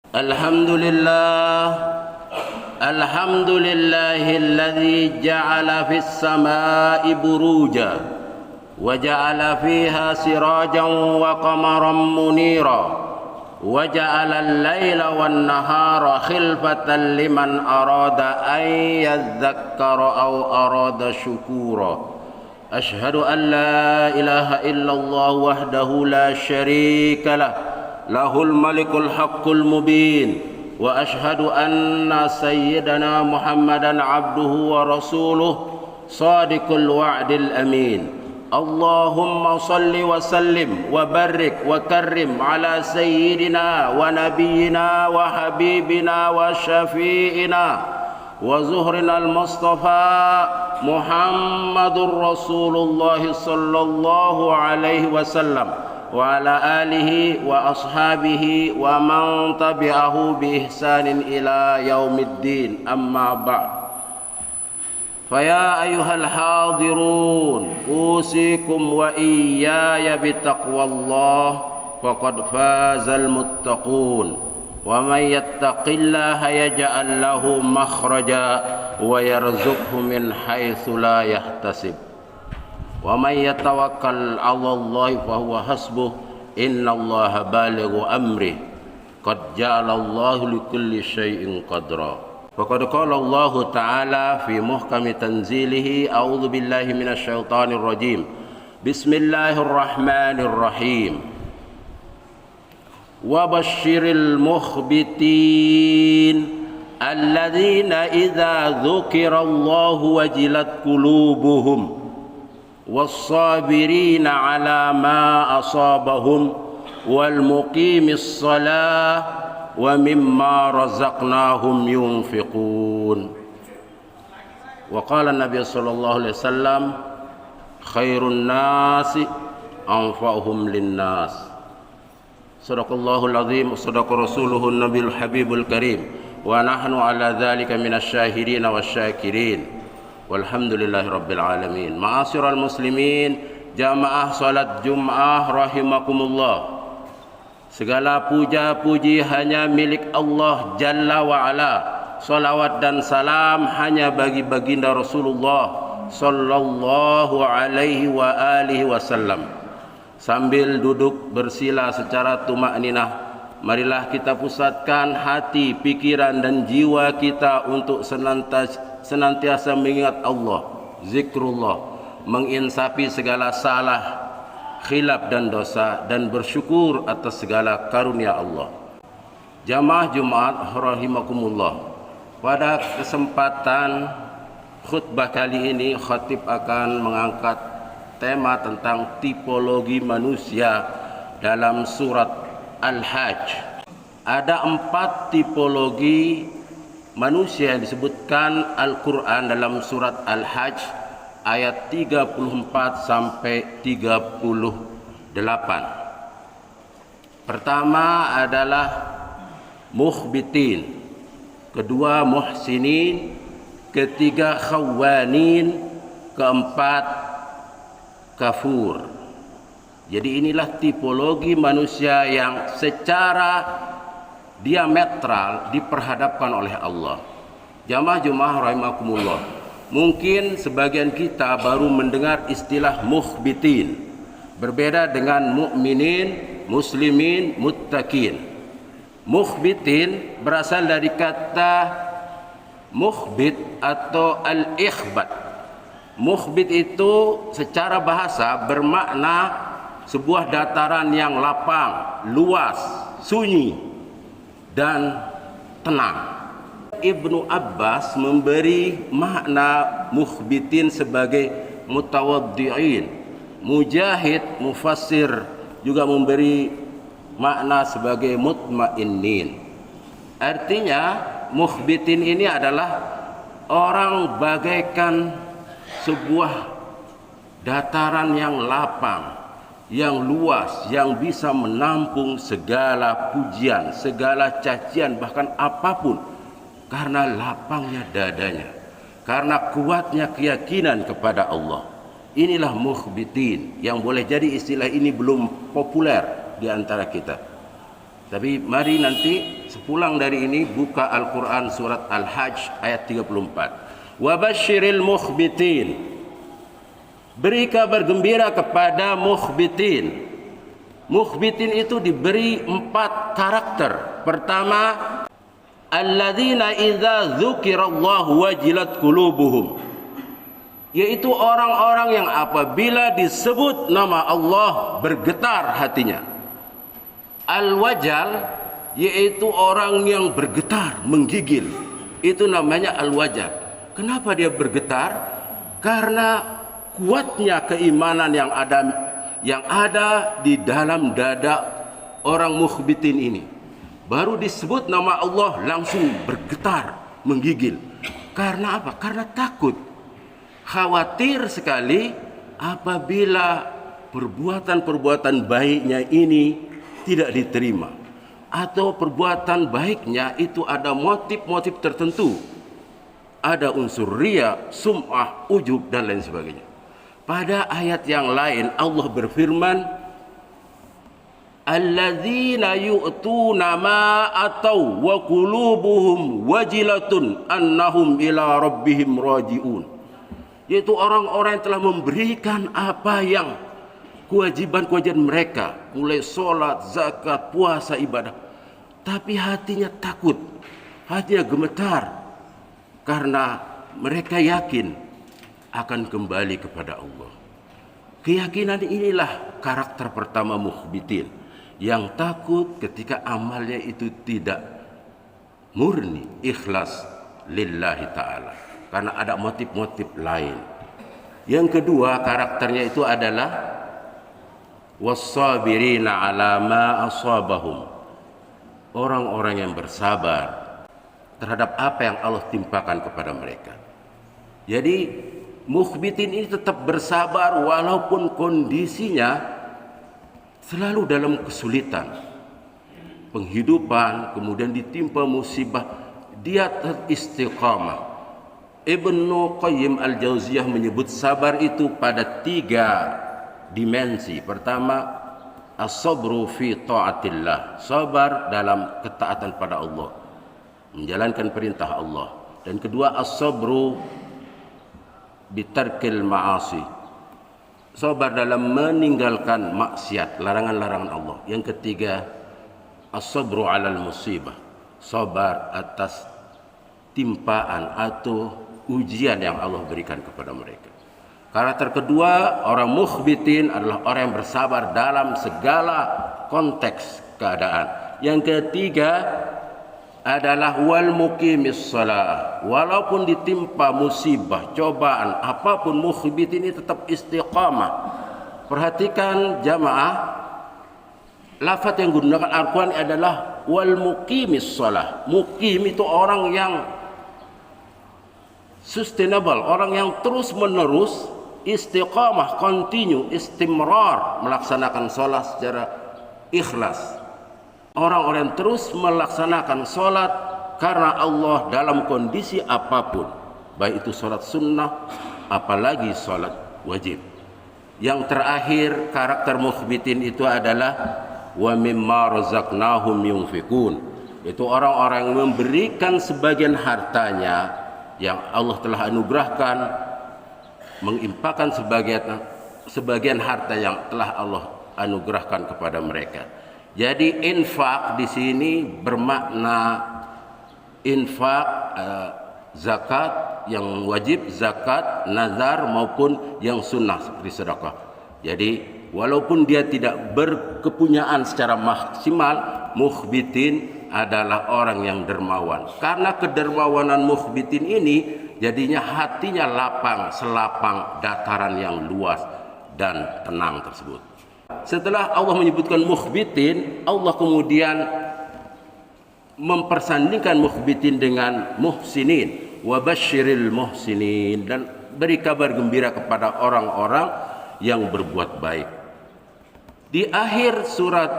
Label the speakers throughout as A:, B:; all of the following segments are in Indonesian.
A: Alhamdulillahilladzi ja'ala fis samaa'i buruja wa ja'ala fiha sirajan wa qamaran munira wa ja'ala al-laila wan nahara khilfatan liman arada an yadhakkara aw arada syukura. Ashhadu an la ilaha illallah wahdahu la syarika lah, lahul malikul haqqul mubin, wa ashhadu anna sayyidana Muhammadan abduhu wa rasuluh sadiqul wa'dil amin. Allahumma salli wa sallim wa barik wa karrim ala sayyidina wa nabiyyina wa habibina wa syafi'ina wa zuhrina al-mustafa Muhammadur Rasulullah sallallahu alaihi wasallam wa ala alihi wa ashabihi wa man tabi'ahu bi ihsanin ila yaumiddin, amma ba'd. Faya ayyuhal hadirun, usikum wa iyaya bitaqwallah, faqad fazal muttaqun. Wa man yattaqillaha yaj'al lahu makhraja wa yarzuqhu min haitsu la yahtasib. Wa man yatawakkal 'ala Allah fa huwa hasbuh, innallaha balighu amri, qad ja'ala Allahu likulli syai'in qadra. Faqad qala Allah ta'ala fi muhkami tanzilihi, a'udzu billahi minasy syaithanir rajim. Bismillahirrahmanirrahim. Wa basyiril mukhbitin alladzina idza dzukirallahu wajilat qulubuhum was-sabirina 'ala ma asabahum wal muqimis shalah wa mimma razaqnahum yunfiqun. Wa qala Nabi sallallahu alaihi wasallam, khairun nasi anfa'uhum linnas. Sadaqallahul azim, sadaqa rasuluhun nabiyul habibul karim, wa nahnu ala dzalika minasyahidin wasyakirin, walhamdulillahi rabbil alamin. Ma'asyiral muslimin, jamaah salat Jum'ah rahimakumullah. Segala puja-puji hanya milik Allah Jalla wa'ala. Salawat dan salam hanya bagi baginda Rasulullah sallallahu alaihi wa alihi wasallam. Sambil duduk bersila secara tumakninah, marilah kita pusatkan hati, pikiran dan jiwa kita untuk senantiasa mengingat Allah, zikrullah, menginsafi segala salah, khilaf dan dosa, dan bersyukur atas segala karunia Allah. Jamaah Jumat rahimakumullah, pada kesempatan khutbah kali ini khatib akan mengangkat tema tentang tipologi manusia dalam surat Al-Hajj. Ada 4 tipologi manusia yang disebutkan Al-Quran dalam surat Al-Hajj ayat 34 sampai 38. Pertama adalah mukhbitin, kedua muhsinin, ketiga khawanin, keempat kafur. Jadi inilah tipologi manusia yang secara diametral diperhadapkan oleh Allah. Jamaah Jumat rahimakumullah, mungkin sebagian kita baru mendengar istilah mukhbitin, berbeda dengan mukminin, muslimin, muttaqin. Mukhbitin berasal dari kata mukhbit atau al-ikhbat. Mukhbit itu secara bahasa bermakna sebuah dataran yang lapang, luas, sunyi, dan tenang. Ibnu Abbas memberi makna mukhbitin sebagai mutawaddi'in. Mujahid mufassir juga memberi makna sebagai mutmainnin. Artinya mukhbitin ini adalah orang bagaikan sebuah dataran yang lapang, yang luas, yang bisa menampung segala pujian, segala cacian, bahkan apapun, karena lapangnya dadanya, karena kuatnya keyakinan kepada Allah. Inilah mukhbitin, yang boleh jadi istilah ini belum populer di antara kita. Tapi mari nanti sepulang dari ini buka Al-Quran surat Al-Hajj ayat 34. Wabashiril mukhbitin. Beri kabar gembira kepada mukhbitin. Mukhbitin itu diberi 4 karakter. Pertama, alladzina idza dzukirallahu wajilat qulubuhum. Yaitu orang-orang yang apabila disebut nama Allah bergetar hatinya. Al-wajal yaitu orang yang bergetar, menggigil. Itu namanya al-wajal. Kenapa dia bergetar? Karena kuatnya keimanan yang ada di dalam dada orang mukhbitin ini. Baru disebut nama Allah langsung bergetar, menggigil. Karena apa? Karena takut. Khawatir sekali apabila perbuatan-perbuatan baiknya ini tidak diterima, atau perbuatan baiknya itu ada motif-motif tertentu, ada unsur riya, sum'ah, ujub dan lain sebagainya. Pada ayat yang lain Allah berfirman, alladzina yu'tuna ma atau wa qulubuhum wajilatun annahum ila rabbihim raji'un. Yaitu orang-orang yang telah memberikan apa yang kewajiban-kewajiban mereka, mulai sholat, zakat, puasa, ibadah, tapi hatinya takut, hatinya gemetar, karena mereka yakin akan kembali kepada Allah. Keyakinan inilah karakter pertama mukhbitin, yang takut ketika amalnya itu tidak murni, ikhlas lillahi ta'ala, karena ada motif-motif lain. Yang kedua karakternya itu adalah wassabirina ala ma asabahum. Orang-orang yang bersabar terhadap apa yang Allah timpakan kepada mereka. Jadi mukhbitin ini tetap bersabar walaupun kondisinya selalu dalam kesulitan penghidupan, kemudian ditimpa musibah, dia teristiqamah. Ibnu Qayyim al-Jauziyah menyebut sabar itu pada 3 dimensi. Pertama, as-sabru fi ta'atillah, sabar dalam ketaatan pada Allah, menjalankan perintah Allah. Dan kedua, as-sabru bitarkil ma'asi, sabar dalam meninggalkan maksiat, larangan-larangan Allah. Yang ketiga, as-sabru 'alal musibah, sabar atas timpaan atau ujian yang Allah berikan kepada mereka. Karakter kedua orang mukhbitin adalah orang yang bersabar dalam segala konteks keadaan. Yang ketiga adalah wal muqimis shalah, walaupun ditimpa musibah, cobaan apapun, mukhbit ini tetap istiqamah. Perhatikan jamaah, lafaz yang digunakan Al-Quran adalah wal muqimis shalah. Muqim itu orang yang sustainable, orang yang terus menerus istiqamah, continue, istimrar, melaksanakan sholat secara ikhlas. Orang-orang terus melaksanakan sholat karena Allah dalam kondisi apapun, baik itu sholat sunnah apalagi sholat wajib. Yang terakhir karakter mukhbitin itu adalah wa mimma razaqnahum yunfikun, itu orang-orang yang memberikan sebagian hartanya yang Allah telah anugerahkan, mengimpakkan sebagian harta yang telah Allah anugerahkan kepada mereka. Jadi infak di sini bermakna infak zakat yang wajib, zakat, nazar maupun yang sunnah seperti sedekah. Jadi walaupun dia tidak berkepunyaan secara maksimal, mukhbitin adalah orang yang dermawan. Karena kedermawanan mukhbitin ini jadinya hatinya lapang, selapang dataran yang luas dan tenang tersebut. Setelah Allah menyebutkan mukhbitin, Allah kemudian mempersandingkan mukhbitin dengan muhsinin. Wa basyiril muhsinin, dan beri kabar gembira kepada orang-orang yang berbuat baik. Di akhir surat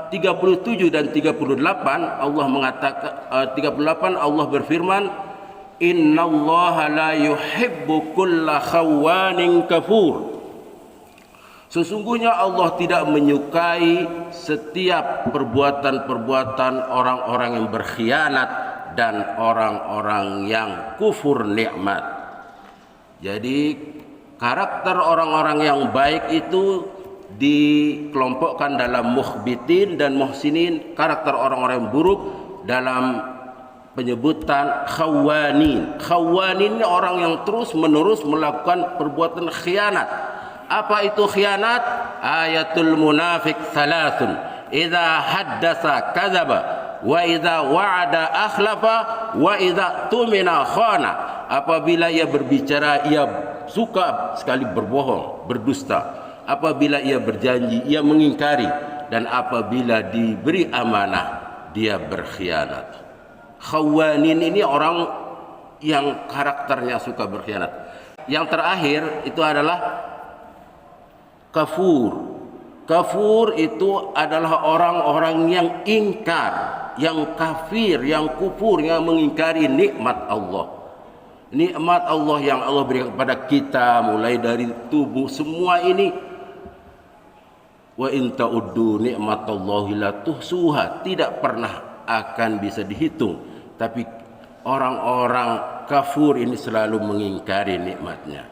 A: 37 dan 38 Allah mengatakan 38 Allah berfirman, innallaha la yuhibbu kulla khawanin kafur. Sesungguhnya Allah tidak menyukai setiap perbuatan-perbuatan orang-orang yang berkhianat dan orang-orang yang kufur nikmat. Jadi karakter orang-orang yang baik itu dikelompokkan dalam mukhbitin dan muhsinin. Karakter orang-orang yang buruk dalam penyebutan khawanin. Khawanin ini orang yang terus menerus melakukan perbuatan khianat. Apa itu khianat? Ayatul munafik thalathun. Idza haddatsa kadzaba wa idza wa'ada akhlafa wa idza tumina khana. Apabila ia berbicara ia suka sekali berbohong, berdusta. Apabila ia berjanji ia mengingkari, dan apabila diberi amanah dia berkhianat. Khawanin ini orang yang karakternya suka berkhianat. Yang terakhir itu adalah kafur. Kafur itu adalah orang-orang yang ingkar, yang kafir, yang kufur, yang mengingkari nikmat Allah. Nikmat Allah yang Allah berikan kepada kita, mulai dari tubuh, semua ini. Wa in ta'uddu nikmatallahi la tuhsuha, tidak pernah akan bisa dihitung. Tapi orang-orang kafur ini selalu mengingkari nikmatnya,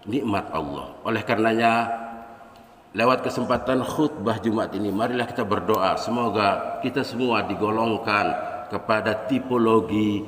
A: nikmat Allah. Oleh karenanya lewat kesempatan khutbah Jumat ini, marilah kita berdoa semoga kita semua digolongkan kepada tipologi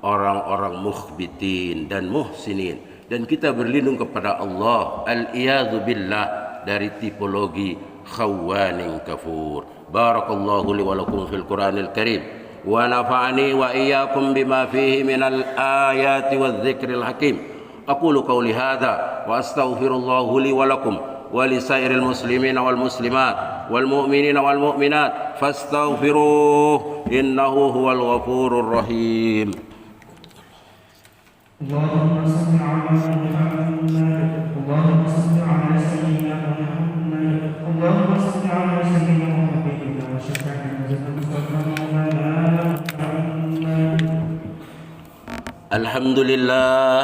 A: orang-orang mukhbitin dan muhsinin, dan kita berlindung kepada Allah al-iyadzu billah dari tipologi khawanin kafur. Barakallahu li wa lakum fil Qur'anil Karim wa nafa'ani wa iyyakum bima fihi minal ayati wadh-dhikril hakim. Aqulu qawli hadza wa astaghfirullahu li wa lakum wa li sairil muslimina wal muslimat wal mu'minina wal mu'minat fastaghfiruhu innahu huwal ghafurur rahim.
B: اللهم صل على محمد اللهم صل على سيدنا محمد اللهم صل على سيدنا محمد وشفيعنا المصطفى مولانا محمد.
A: الحمد لله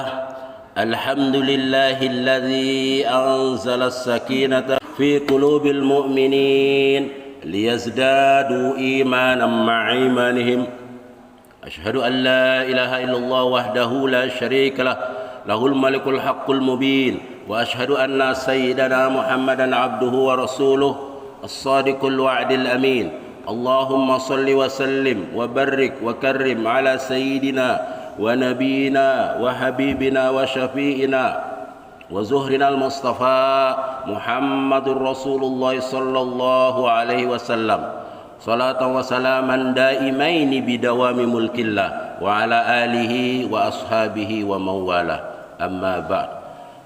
A: الحمد لله الذي أنزل السكينة في قلوب المؤمنين ليزدادوا إيمانا مع إيمانهم. أشهد أن لا إله إلا الله وحده لا شريك له له الملك الحق المبين وأشهد أن سيدنا محمدا عبده ورسوله الصادق الوعد الأمين. اللهم صل وسلم وبارك وكرم على سيدنا ونبينا وحبيبنا وشفيئنا وزهرنا المصطفى محمد رسول الله صلى الله عليه وسلم صلاة وسلاما دائمين بدوام ملك الله وعلى آله وأصحابه ومن والاه. أما بعد،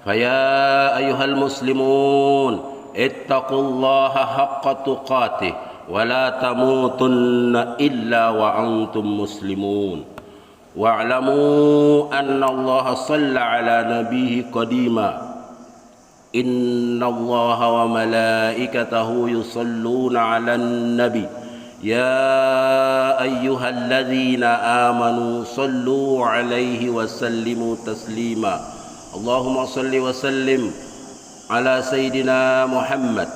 A: فيا أيها المسلمون اتقوا الله حق تقاته ولا تموتن إلا وأنتم مسلمون. واعلموا أن الله صلى على نبيه قديما إن الله وملائكته يصلون على النبي يا أيها الذين آمنوا صلوا عليه وسلموا تسليما. اللهم صل وسلم على سيدنا محمد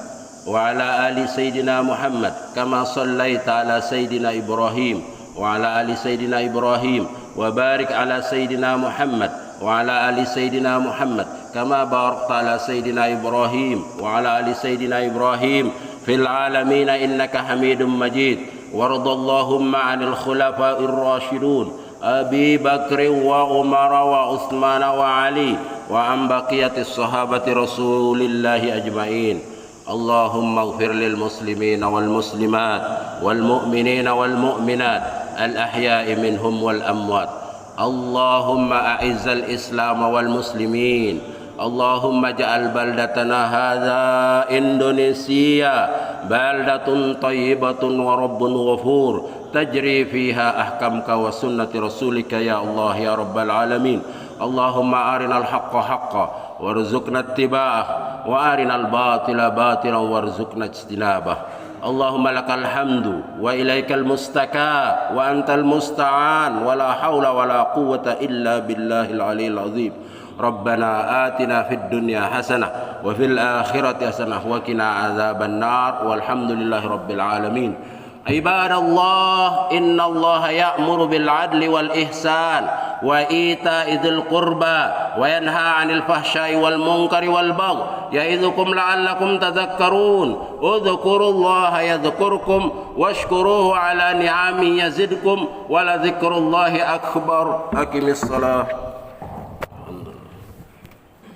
A: وعلى آل سيدنا محمد كما صليت على سيدنا إبراهيم وعلى آل سيدنا إبراهيم وبارك على سيدنا محمد وعلى آل سيدنا محمد كما باركت على سيدنا إبراهيم وعلى آل سيدنا إبراهيم في العالمين إنك حميد مجيد. وارض اللهم عن الخلفاء الراشدون أبي بكر وعمر وعثمان وعلي وعن بقية الصحابة رسول الله أجمعين. اللهم اغفر للمسلمين والمسلمات والمؤمنين والمؤمنات الأحياء منهم والأموات. اللهم أعز الإسلام والمسلمين. اللهم اجعل بلدتنا هذا إندونيسيا بلدة طيبة ورب غفور تجري فيها أحكامك وسنة رسولك يا الله يا رب العالمين. اللهم أرنا الحق حقا وارزقنا اتباعه وأرنا الباطل باطلا وارزقنا اجتنابه. اللهم لك الحمد وإليك المستكى وأنت المستعان ولا حول ولا قوة إلا بالله العلي العظيم. ربنا آتنا في الدنيا حسنة وفي الآخرة حسنة وقنا عذاب النار والحمد لله رب العالمين. عباد الله إن الله يأمر بالعدل والإحسان وإيتاء ذي القربى وينهى عن الفحشاء والمنكر والبغي يعظكم لعلكم تذكرون. اذكروا الله يذكركم واشكروه على نعمه يزدكم ولذكر الله أكبر. أقم الصلاة.